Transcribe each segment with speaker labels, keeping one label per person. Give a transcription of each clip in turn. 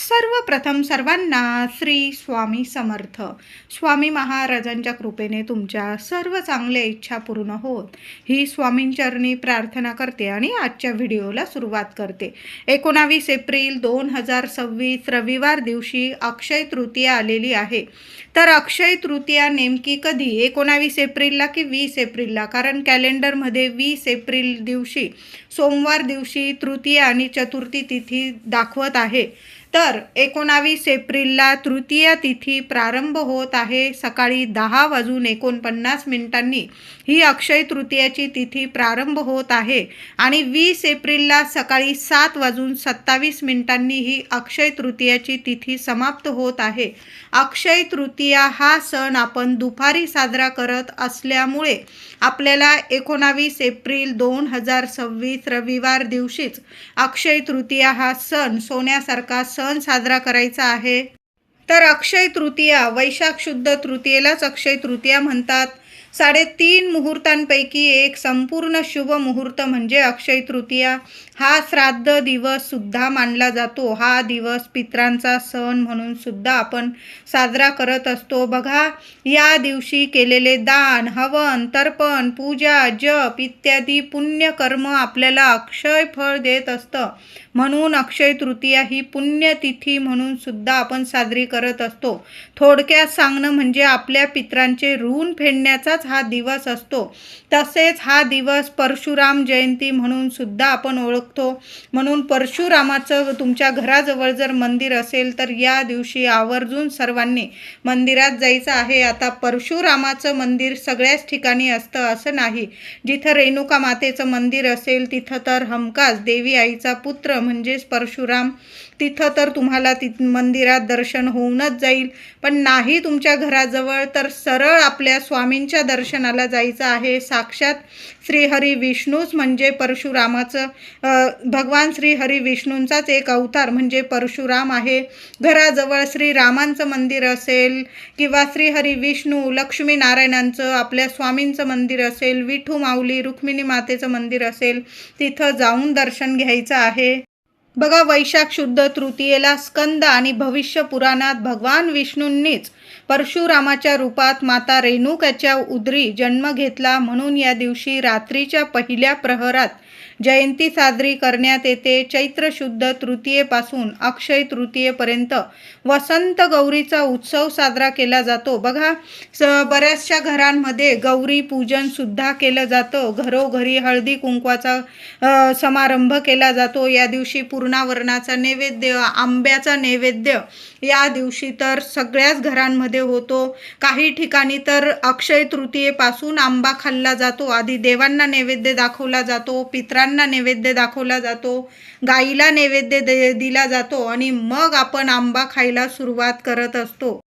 Speaker 1: सर्वप्रथम सर्वांना श्री स्वामी समर्थ. स्वामी महाराजांच्या कृपेने तुमच्या सर्व चांगल्या इच्छा पूर्ण होत ही स्वामींचरणी प्रार्थना करते आणि आजच्या व्हिडिओला सुरुवात करते. 19 एप्रिल 2026 रविवार दिवशी अक्षय तृतीया आलेली आहे. तर अक्षय तृतीया नेमकी कधी, 19 एप्रिलला की 20 एप्रिलला? कारण कॅलेंडरमध्ये 20 एप्रिल दिवशी सोमवार दिवशी तृतीया आणि चतुर्थी तिथी दाखवत आहे. तर 19 एप्रिलला तृतीया तिथी प्रारंभ होत आहे. सकाळी 10:49 ही अक्षय तृतीयाची तिथी प्रारंभ होत आहे आणि 20 एप्रिलला सकाळी 7:27 ही अक्षय तृतीयाची तिथी समाप्त होत आहे. अक्षय तृतीया हा सण आपण दुपारी साजरा करत असल्यामुळे आपल्याला 19 एप्रिल 2026 रविवार दिवशीच अक्षय तृतीया हा सण सोन्यासारखा सण साजरा करायचा आहे. तर अक्षय तृतीया, वैशाख शुद्ध तृतीयेलाच अक्षय तृतीया म्हणतात. 3.5 मुहूर्तांपैकी एक संपूर्ण शुभ मुहूर्त म्हणजे अक्षय तृतीया. हा श्राद्ध दिवस सुद्धा मानला जातो. हा दिवस पितरांचा सण म्हणून सुद्धा आपण साजरा करत असतो. बघा, या दिवशी केलेले दान, हवन, तर्पण, पूजा, जप इत्यादी पुण्यकर्म आपल्याला अक्षय फळ देत असतं. म्हणून अक्षय तृतीया ही पुण्यतिथी म्हणून सुद्धा आपण साजरी करत असतो. थोडक्यात सांगणं म्हणजे आपल्या पितरांचे ऋण फेडण्याचाच हा दिवस असतो. तसेच हा दिवस परशुराम जयंती म्हणून सुद्धा आपण ओळखतो. म्हणून परशुरामाचं तुमच्या घराजवळ जर मंदिर असेल तर या दिवशी आवर्जून सर्वांनी मंदिरात जायचं आहे. आता परशुरामाचं मंदिर सगळ्याच ठिकाणी असतं असं नाही. जिथं रेणुका मातेचं मंदिर असेल तिथं तर हमखास देवी आईचा पुत्र म्हणजेच परशुराम, तिथं तर तुम्हाला मंदिरात दर्शन होऊनच जाईल. पण नाही तुमच्या घराजवळ तर सरळ आपल्या स्वामींच्या दर्शनाला जायचं आहे. साक्षात श्रीहरी विष्णूच म्हणजे परशुरामाचं, भगवान श्रीहरी विष्णूंचाच एक अवतार म्हणजे परशुराम आहे. घराजवळ श्रीरामांचं मंदिर असेल किंवा श्रीहरी विष्णू लक्ष्मीनारायणांचं आपल्या स्वामींचं मंदिर असेल, विठू माऊली रुक्मिणी मातेचं मंदिर असेल, तिथं जाऊन दर्शन घ्यायचं आहे. बघा, वैशाख शुद्ध तृतीयेला स्कंद आणि भविष्य पुराणात भगवान विष्णूंनीच परशुरामाच्या रूपात माता रेणुकाच्या उदरी जन्म घेतला. म्हणून या दिवशी रात्रीच्या पहिल्या प्रहरात जयंती साजरी करण्यात येते. चैत्र शुद्ध तृतीयेपासून अक्षय तृतीयेपर्यंत वसंत गौरीचा उत्सव साजरा केला जातो. बघा, बऱ्याचशा घरांमध्ये गौरी पूजन सुद्धा केलं जातं. घरोघरी हळदी कुंकवाचा समारंभ केला जातो. या दिवशी पूर्णावरणाचा नैवेद्य, आंब्याचा नैवेद्य या दिवशी तर सगळ्याच घरांमध्ये होतो. काही ठिकाणी तर अक्षय तृतीयेपासून आंबा खाल्ला जातो. आधी देवांना नैवेद्य दाखवला जातो, पितरांना नैवेद्य दाखवला जातो, गाईला नैवेद्य दिला जातो आणि मग आपण आंबा खायला सुरुवात करत असतो.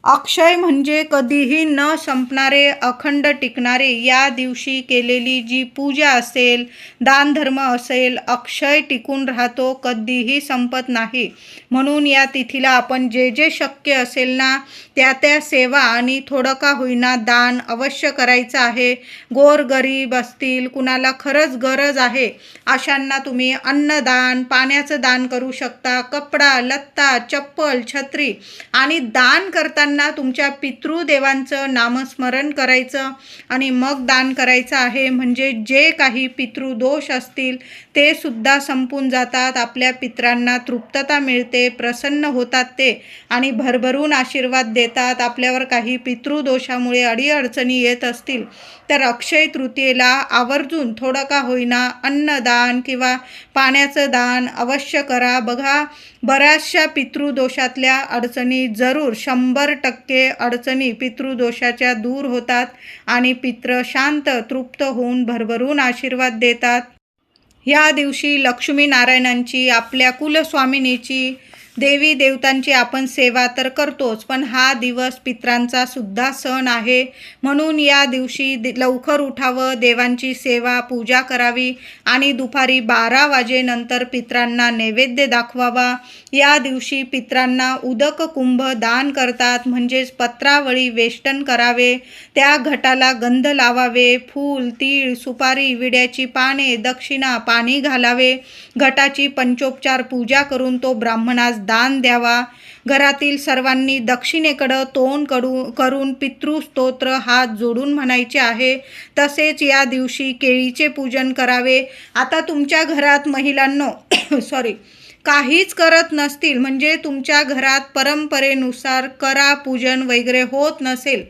Speaker 1: अक्षय म्हणजे कधीही न संपणारे, अखंड टिकणारे. या दिवशी केलेली जी पूजा असेल, दानधर्म असेल, अक्षय टिकून राहतो, कधीही संपत नाही. म्हणून या तिथीला आपण जे जे शक्य असेल ना त्या सेवा आणि थोडं का होईना दान अवश्य करायचं आहे. गोरगरीब असतील, कुणाला खरंच गरज आहे अशांना तुम्ही अन्नदान, पाण्याचं दान करू शकता. कपडा लत्ता, चप्पल, छत्री आणि दान करताना तुमच्या पितृदेवांचं नामस्मरण करायचं आणि मग दान करायचं आहे. म्हणजे जे काही पितृदोष असतील ते सुद्धा संपून जातात. आपल्या पितरांना तृप्तता मिळते, प्रसन्न होतात ते आणि भरभरून आशीर्वाद देतात. आपल्यावर काही पितृदोषामुळे अडीअडचणी येत असतील तर अक्षय तृतीयेला आवर्जून थोडं का होईना अन्नदान किंवा पाण्याचं दान अवश्य करा. बघा, बऱ्याचशा पितृदोषातल्या अडचणी जरूर 100% अडचणी पितृदोषाच्या दूर होतात आणि पितृ शांत तृप्त होऊन भरभरून आशीर्वाद देतात. या दिवशी लक्ष्मीनारायणांची, आपल्या कुलस्वामिनीची, देवी देवतांची आपण सेवा तर करतोच, पण हा दिवस पितरांचा सुद्धा सण आहे. म्हणून या दिवशी लवकर उठावं, देवांची सेवा पूजा करावी आणि दुपारी 12 वाजेनंतर पितरांना नैवेद्य दाखवावा. या दिवशी पितरांना उदक कुंभ दान करतात, म्हणजेच पत्रावळी वेष्टन करावे, त्या घटाला गंध लावावे, फूल, तीळ, सुपारी, विड्याची पाने, दक्षिणा, पाणी घालावे. घटाची पंचोपचार पूजा करून तो ब्राह्मणास दान द्यावा. घरातील सर्वांनी दक्षिणेकडं तोंड करून पितृस्तोत्र हात जोडून म्हणायचे आहे. तसेच या दिवशी केळीचे पूजन करावे. आता तुमच्या घरात महिलांनो काहीच करत नसतील, म्हणजे तुमच्या घरात परंपरेनुसार करा पूजन वगैरे होत नसेल,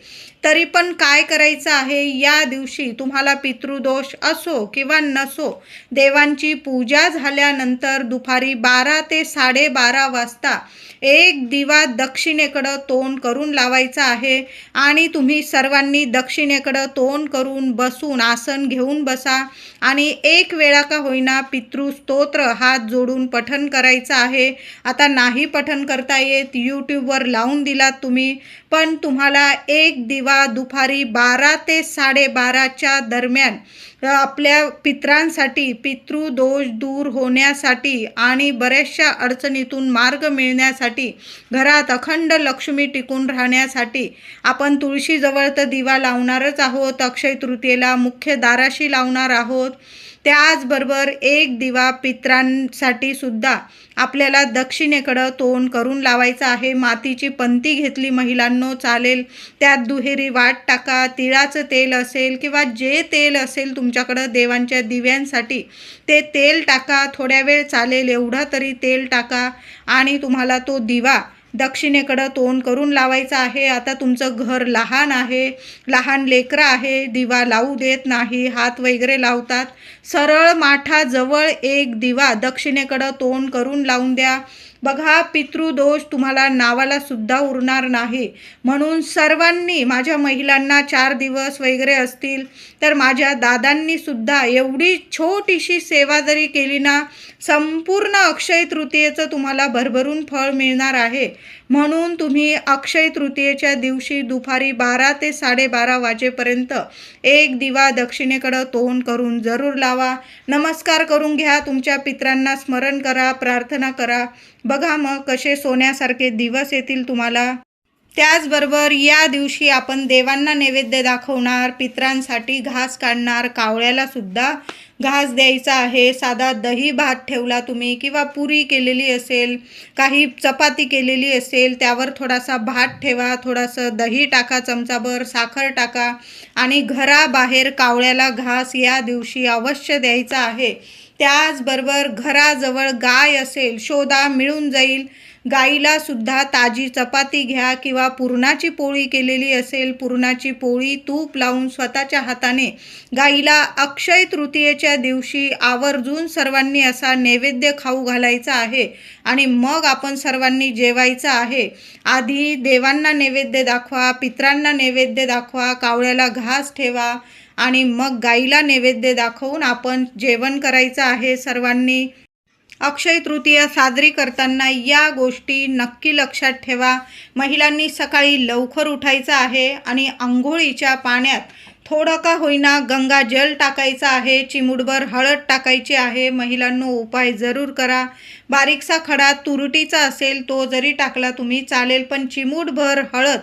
Speaker 1: तरी पण काय करायचं आहे, या दिवशी तुम्हाला पितृदोष असो किंवा नसो, देवांची पूजा झाल्यानंतर दुपारी 12 ते 12:30 वाजता एक दिवा दक्षिणेकडं तोंड करून लावायचा आहे. आणि तुम्ही सर्वांनी दक्षिणेकडं तोंड करून बसून आसन घेऊन बसा आणि एक वेळा का होईना पितृस्तोत्र हात जोडून पठण करायचं आहे. आता नाही पठण करता येत, यूट्यूबवर लावून दिलात तुम्ही, पण तुम्हाला एक दिवा दुपारी 12 ते 12:30च्या दरम्यान आपल्या पितरांसाठी, पितृदोष दूर होण्यासाठी आणि बऱ्याचशा अडचणीतून मार्ग मिळण्यासाठी, घरात अखंड लक्ष्मी टिकून राहण्यासाठी आपण तुळशीजवळ तर दिवा लावणारच आहोत, अक्षय तृतीयेला मुख्य दाराशी लावणार आहोत. त्याचबरोबर एक दिवा पितरांसाठी सुद्धा आपल्याला दक्षिणेकडं तोंड करून लावायचं आहे. मातीची पंती घेतली महिलांनो चालेल, त्यात दुहेरी वाट टाका. तिळाचं तेल असेल किंवा जे तेल असेल तुमच्याकडं देवांच्या दिव्यांसाठी ते तेल टाका. थोड्या वेळ चालेल एवढा तरी तेल टाका आणि तुम्हाला तो दिवा दक्षिणेकडं तोंड करून लावायचं आहे. आता तुमचं घर लहान आहे, लहान लेकरं आहे, दिवा लावू देत नाही, हात वगैरे लावतात. सरळ माठाजवळ एक दिवा दक्षिणेकडं तोंड करून लावून द्या. बघा, पितृदोष तुम्हाला नावाला सुद्धा उरणार नाही. म्हणून सर्वांनी, माझ्या महिलांना 4 दिवस वगैरे असतील तर माझ्या दादांनी सुद्धा एवढी छोटीशी सेवा जरी केली ना, संपूर्ण अक्षय तृतीयेचं तुम्हाला भरभरून फळ मिळणार आहे. म्हणून तुम्ही अक्षय तृतीयेच्या दिवशी दुपारी 12 ते 12:30 वाजेपर्यंत एक दिवा दक्षिणेकडं तोंड करून जरूर लावा. नमस्कार करून घ्या, तुमच्या पितरांना स्मरण करा, प्रार्थना करा. बघा मग कसे सोन्यासारखे दिवस येतील तुम्हाला. त्याचबरोबर या दिवशी आपण देवांना नैवेद्य दाखवणार, पितरांसाठी घास काढणार, कावळ्याला सुद्धा घास द्यायचा आहे. साधा दही भात ठेवला तुम्ही किंवा पुरी केलेली असेल, काही चपाती केलेली असेल, त्यावर थोडासा भात ठेवा, थोडंसं दही टाका, चमचाभर साखर टाका आणि घराबाहेर कावळ्याला घास या दिवशी अवश्य द्यायचा आहे. त्याचबरोबर घराजवळ गाय असेल, शोधा, मिळून जाईल. गाईला सुद्धा ताजी चपाती घ्या किंवा पुरणाची पोळी केलेली असेल, पुरणाची पोळी तूप लावून स्वतःच्या हाताने गाईला अक्षय तृतीयेच्या दिवशी आवर्जून सर्वांनी असा नैवेद्य खाऊ घालायचा आहे आणि मग आपण सर्वांनी जेवायचं आहे. आधी देवांना नैवेद्य दाखवा, पितरांना नैवेद्य दाखवा, कावळ्याला घास ठेवा आणि मग गाईला नैवेद्य दाखवून आपण जेवण करायचं आहे सर्वांनी. अक्षय तृतीया साजरी करताना या गोष्टी नक्की लक्षात ठेवा. महिलांनी सकाळी लवकर उठायचं आहे आणि अंघोळीच्या पाण्यात थोडं का होईना गंगाजल टाकायचं आहे, चिमूटभर हळद टाकायची आहे. महिलांनो, उपाय जरूर करा. बारीकसा खडा तुरटीचा असेल तो जरी टाकला तुम्ही चालेल, पण चिमूटभर हळद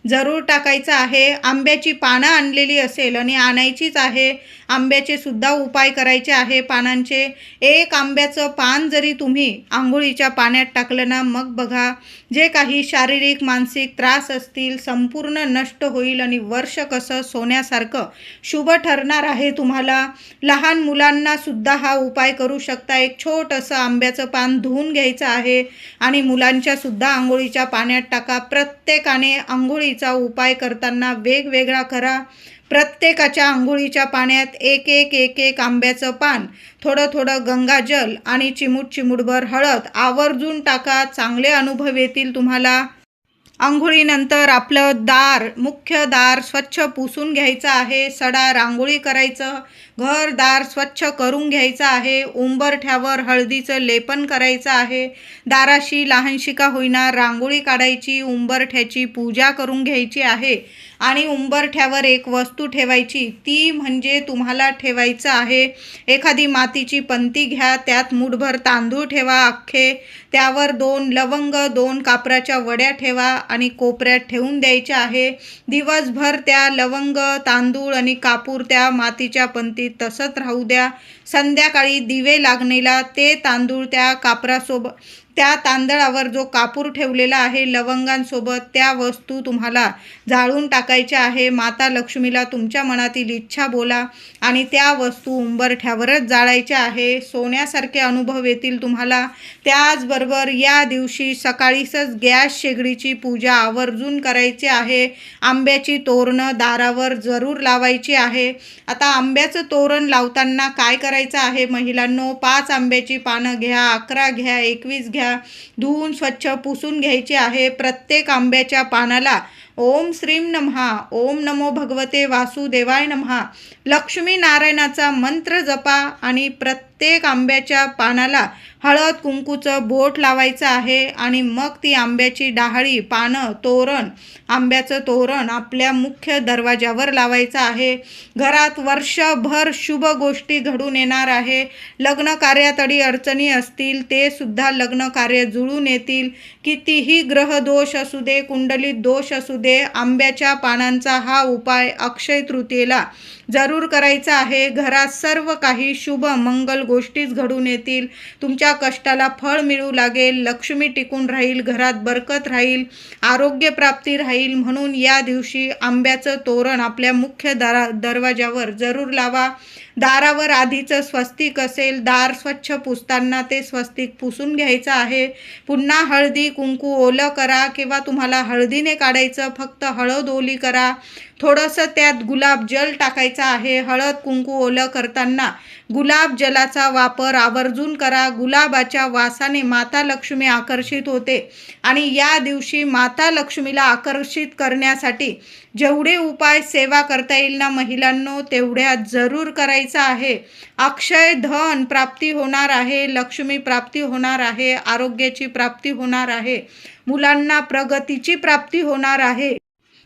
Speaker 1: जरूर टाकायचं आहे. आंब्याची पानं आणलेली असेल आणि आणायचीच आहे, आंब्याचे सुद्धा उपाय करायचे आहे पानांचे. एक आंब्याचं पान जरी तुम्ही आंघोळीच्या पाण्यात टाकलं ना, मग बघा जे काही शारीरिक मानसिक त्रास असतील संपूर्ण नष्ट होईल आणि वर्ष कसं सोन्यासारखं शुभ ठरणार आहे तुम्हाला. लहान मुलांना सुद्धा हा उपाय करू शकता. एक छोटंसं आंब्याचं पान धुवून घ्यायचं आहे आणि मुलांच्या सुद्धा आंघोळीच्या पाण्यात टाका. प्रत्येकाने आंघोळीचा उपाय करताना वेगवेगळा करा. प्रत्येकाच्या आंघोळीच्या पाण्यात एक एक आंब्याचं पान, थोडं थोडं गंगाजल आणि चिमूटभर हळद आवर्जून टाका. चांगले अनुभव येतील तुम्हाला. आंघोळीनंतर आपलं दार, मुख्य दार स्वच्छ पुसून घ्यायचं आहे. सडा रांगोळी करायचं, घरदार स्वच्छ करून घ्यायचं आहे. उंबरठ्यावर हळदीचं लेपन करायचं आहे. दाराशी लहानशी का होईना रांगोळी काढायची, उंबरठ्याची पूजा करून घ्यायची आहे आणि उंबरठ्यावर एक वस्तू ठेवायची. ती म्हणजे तुम्हाला ठेवायचं आहे एखादी मातीची पंती घ्या, त्यात मूठभर तांदूळ ठेवा अख्खे, त्यावर 2 लवंग, 2 कापराच्या वड्या ठेवा आणि कोपऱ्यात ठेवून द्यायच्या आहे. दिवसभर त्या लवंग, तांदूळ आणि कापूर त्या मातीच्या पंतीत तसंच राहू द्या. संध्याकाळी दिवे लागणीला ते तांदूळ त्या त्या तांदळावर जो कापूर ठेवलेला आहे लवंगांसोबत, त्या वस्तू तुम्हाला जाळून टाकायच्या आहे. माता लक्ष्मीला तुमच्या मनातील इच्छा बोला आणि त्या वस्तू उंबरठ्यावरच जाळायच्या आहे. सोन्यासारखे अनुभव येतील तुम्हाला. त्याचबरोबर या दिवशी सकाळीच गॅस शेगडीची पूजा आवर्जून करायची आहे. आंब्याची तोरणं दारावर जरूर लावायची आहे. आता आंब्याचं तोरण लावताना काय करायचं आहे महिलांनो, 5 आंब्याची पानं घ्या, 11 घ्या, 21 घ्या, धुवून स्वच्छ पुसून घ्यायचे आहे. प्रत्येक आंब्याच्या पानाला ओम श्रीम नमः, ओम नमो भगवते वासुदेवाय नमः, लक्ष्मी नारायणाचा मंत्र जपा आणि प्रत्येक आंब्याच्या पानाला हळद कुंकूचं बोट लावायचं आहे आणि मग ती आंब्याची डहाळी, पानं, तोरण, आंब्याचं तोरण आपल्या मुख्य दरवाजावर लावायचं आहे. घरात वर्षभर शुभ गोष्टी घडून येणार आहे. लग्न कार्यात अडचणी असतील ते सुद्धा लग्न कार्य जुळून येतील. कितीही ग्रह दोष असू दे, कुंडलीत दोष असू दे, आंब्याच्या पानांचा हा उपाय अक्षय तृतीयेला जरूर करायचा आहे. घरात सर्व काही शुभ मंगल गोष्टीच घडून येतील. तुमच्या कष्टाला फळ मिळू लागेल. लक्ष्मी टिकून राहील, घरात बरकत राहील, आरोग्य प्राप्ती राहील. म्हणून या दिवशी आंब्याचं तोरण आपल्या मुख्य दरवाजावर जरूर लावा. दारावर आधीचं स्वस्तिक असेल, दार स्वच्छ पुसताना ते स्वस्तिक पुसून घ्यायचं आहे. पुन्हा हळदी कुंकू ओलं करा किंवा तुम्हाला हळदीने काढायचं, फक्त हळद ओली करा. थोडंसं त्यात गुलाब जल टाकायचं आहे. हळद कुंकू ओलं करताना गुलाब जलाचा वापर आवर्जून करा. गुलाबाच्या वासाने माता लक्ष्मी आकर्षित होते आणि या दिवशी माता लक्ष्मीला आकर्षित करण्यासाठी जेवढे उपाय सेवा करता येईल ना महिलांनो, तेवढ्या जरूर करायचं आहे. अक्षय धन प्राप्ती होणार आहे, लक्ष्मी प्राप्ती होणार आहे, आरोग्याची प्राप्ती होणार आहे, मुलांना प्रगतीची प्राप्ती होणार आहे.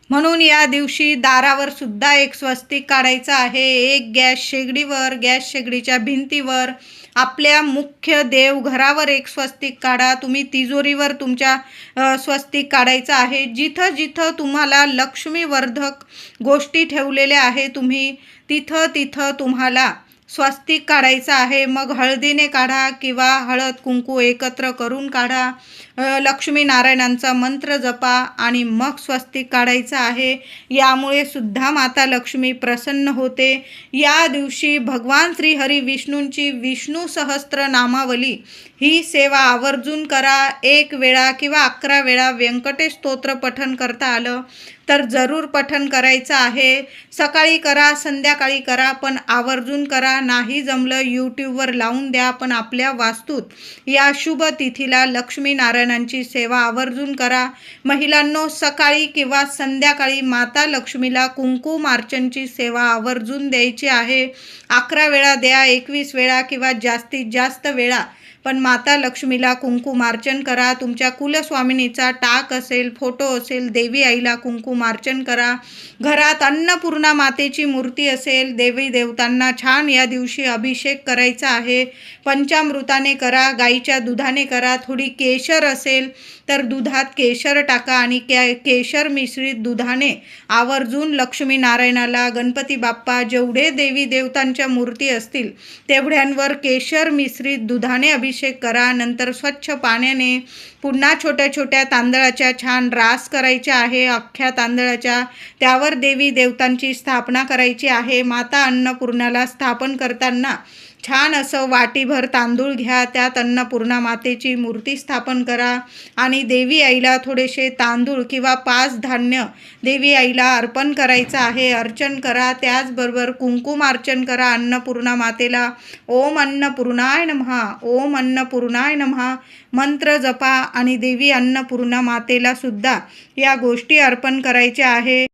Speaker 1: म्हणून या दिवशी दारावर सुद्धा एक स्वस्तिक काढायचं आहे. एक गॅस शेगडीवर, गॅस शेगडीच्या भिंतीवर, आपल्या मुख्य देवघरावर एक स्वस्तिक काढा. तुम्ही तिजोरीवर तुमच्या स्वस्तिक काढायचं आहे. जिथं जिथं तुम्हाला लक्ष्मीवर्धक गोष्टी ठेवलेल्या आहे तुम्ही तिथं तुम्हाला स्वस्तिक काढायचं आहे. मग हळदीने काढा किंवा हळद कुंकू एकत्र करून काढा. लक्ष्मी नारायणांचा मंत्र जपा आणि मग स्वस्तिक काढायचं आहे. यामुळे सुद्धा माता लक्ष्मी प्रसन्न होते. या दिवशी भगवान श्री हरी विष्णूंची विष्णू सहस्त्र नामावली ही सेवा आवर्जून करा. 1 वेळा किंवा 11 वेळा व्यंकटेश स्तोत्र पठण करता आलं तर जरूर पठण करायचं आहे. सकाळी करा, संध्याकाळी करा, पण आवर्जून करा. नाही जमलं यूट्यूबवर लावून द्या, पण आपल्या वास्तूत या शुभ तिथीला लक्ष्मी नारायणांची सेवा आवर्जून करा. महिलांनो, सकाळी किंवा संध्याकाळी माता लक्ष्मीला कुंकुमार्चनची सेवा आवर्जून द्यायची आहे. 11 वेळा द्या, 21 वेळा किंवा जास्तीत जास्त वेळा, पण माता लक्ष्मीला कुंकुमार्चन करा. तुमच्या कुलस्वामिनीचा टाक असेल, फोटो असेल, देवी आईला कुंकुमार्चन करा. घरात अन्नपूर्णा मातेची मूर्ती असेल, देवी देवतांना छान या दिवशी अभिषेक करायचा आहे. पंचामृताने करा, गाईच्या दुधाने करा. थोडी केशर असेल तर दुधात केशर टाका आणि केशर मिश्रित दुधाने आवर्जून लक्ष्मी नारायणाला, गणपती बाप्पा, जेवढे देवी देवतांच्या मूर्ती असतील तेवढ्यांवर केशर मिश्रित दुधाने अभिषेक करा. नंतर स्वच्छ पाण्याने पुन्हा छोट्या छोट्या तांदळाच्या छान रास करायच्या आहे. अख्ख्या तांदळाच्या त्यावर देवी देवतांची स्थापना करायची आहे. माता अन्नपूर्णाला स्थापन करताना छान असं वाटीभर तांदूळ घ्या, त्यात अन्नपूर्णा मातेची मूर्ती स्थापन करा आणि देवी आईला थोडेसे तांदूळ किंवा 5 धान्य देवी आईला अर्पण करायचं आहे. अर्चन करा. त्याचबरोबर कुंकुमार्चन करा अन्नपूर्णा मातेला. ओम अन्नपूर्णाय नमः, ओम अन्नपूर्णाय नमः मंत्र जपा आणि देवी अन्नपूर्णा मातेला सुद्धा या गोष्टी अर्पण करायच्या आहे.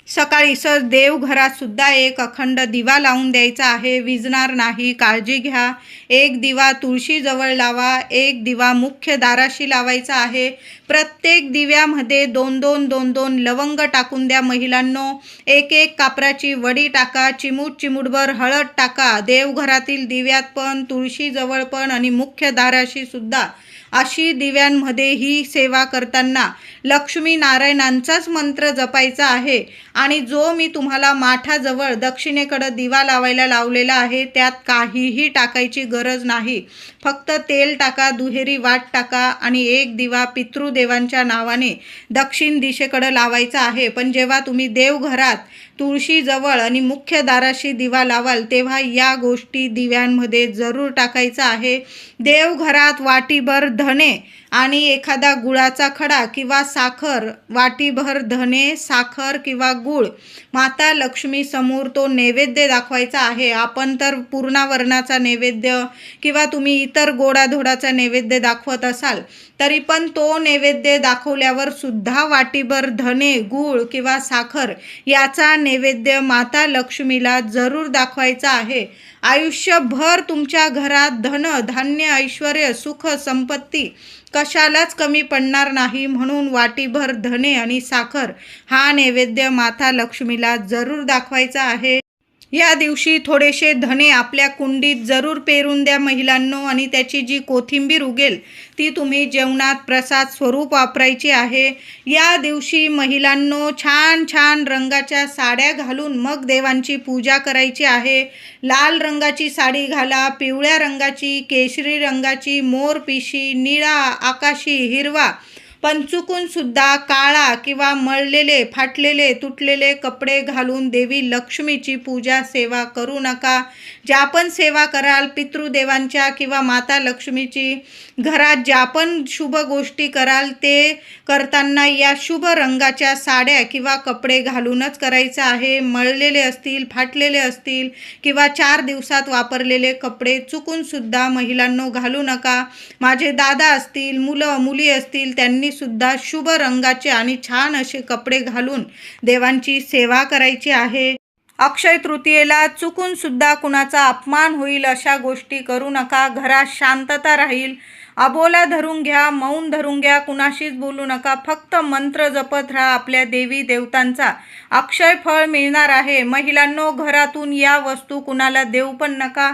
Speaker 1: सकाळी देवघरात सुद्धा एक अखंड दिवा लावून द्यायचा आहे. विझणार नाही, काळजी घ्या. 1 दिवा तुळशीजवळ लावा, 1 दिवा मुख्य दाराशी लावायचा आहे. प्रत्येक दिव्यामध्ये 2-2 लवंग टाकून द्या महिलांनो. 1 कापराची वडी टाका, चिमूटभर हळद टाका. देवघरातील दिव्यात पण, तुळशीजवळ पण आणि मुख्य दाराशी सुद्धा अशी दिव्यांमध्ये ही सेवा करताना लक्ष्मी नारायणांचाच मंत्र जपायचा आहे. आणि जो मी तुम्हाला माठाजवळ दक्षिणेकडे दिवा लावायला लावलेला आहे त्यात काहीही टाकायची गरज नाही. फक्त तेल टाका, दुहेरी वाट टाका आणि एक दिवा पितृदेवांच्या नावाने दक्षिण दिशेकडे लावायचा आहे. पण जेव्हा तुम्ही देवघरात तुळशीजवळ आणि मुख्य दाराशी दिवा लावाल तेव्हा या गोष्टी दिव्यांमध्ये जरूर टाकायचा आहे. देवघरात वाटीभर धणे आणि एखादा गुळाचा खडा किंवा साखर, वाटीभर धणे, साखर किंवा गूळ माता लक्ष्मी समोर तो नैवेद्य दाखवायचा आहे. आपण तर पूर्णावरणाचा नैवेद्य किंवा तुम्ही इतर गोडाधोडाचा नैवेद्य दाखवत असाल तरी पण तो नैवेद्य दाखवल्यावर सुद्धा वाटीभर धणे, गूळ किंवा साखर याचा नैवेद्य माता लक्ष्मीला जरूर दाखवायचा आहे. आयुष्यभर तुमच्या घरात धन, धान्य, ऐश्वर्य, सुख, संपत्ती कशालाच कमी पडणार नाही. म्हणून वाटीभर धणे आणि साखर हा नैवेद्य माता लक्ष्मीला जरूर दाखवायचा आहे. या दिवशी थोडेसे धणे आपल्या कुंडीत जरूर पेरून द्या महिलांनो. आणि त्याची जी कोथिंबीर उगेल ती तुम्ही जेवणात प्रसाद स्वरूप वापरायची आहे. या दिवशी महिलांनो छान छान रंगाच्या साड्या घालून मग देवांची पूजा करायची आहे. लाल रंगाची साडी घाला, पिवळ्या रंगाची, केशरी रंगाची, मोरपिशी, निळा, आकाशी, हिरवा, पण चुकून सुद्धा काळा किंवा मळलेले, फाटलेले, तुटलेले कपडे घालून देवी लक्ष्मीची पूजा सेवा करू नका. ज्या पण सेवा कराल पितृदेवांच्या किंवा माता लक्ष्मीची घरात ज्या पण शुभ गोष्टी कराल ते करताना या शुभ रंगाच्या साड्या किंवा कपडे घालूनच करायचं आहे. मळलेले असतील, फाटलेले असतील किंवा 4 दिवसात वापरलेले कपडे चुकून सुद्धा महिलांनो घालू नका. माझे दादा असतील, मुलं मुली असतील त्यांनी सुद्धा शुभ रंगाचे आणि छान असे कपडे घालून देवांची सेवा करायची आहे. अक्षय तृतीयेला चुकून सुद्धा कुणाचा अपमान होईल अशा गोष्टी करू नका. घरात शांतता राहील. अबोला धरून घ्या, मौन धरून घ्या, कुणाशीच बोलू नका. फक्त मंत्र जपत राहा. आपल्या देवी देवतांचा अक्षय फळ मिळणार आहे. महिलांनो घरातून या वस्तू कुणाला देऊ पण नका.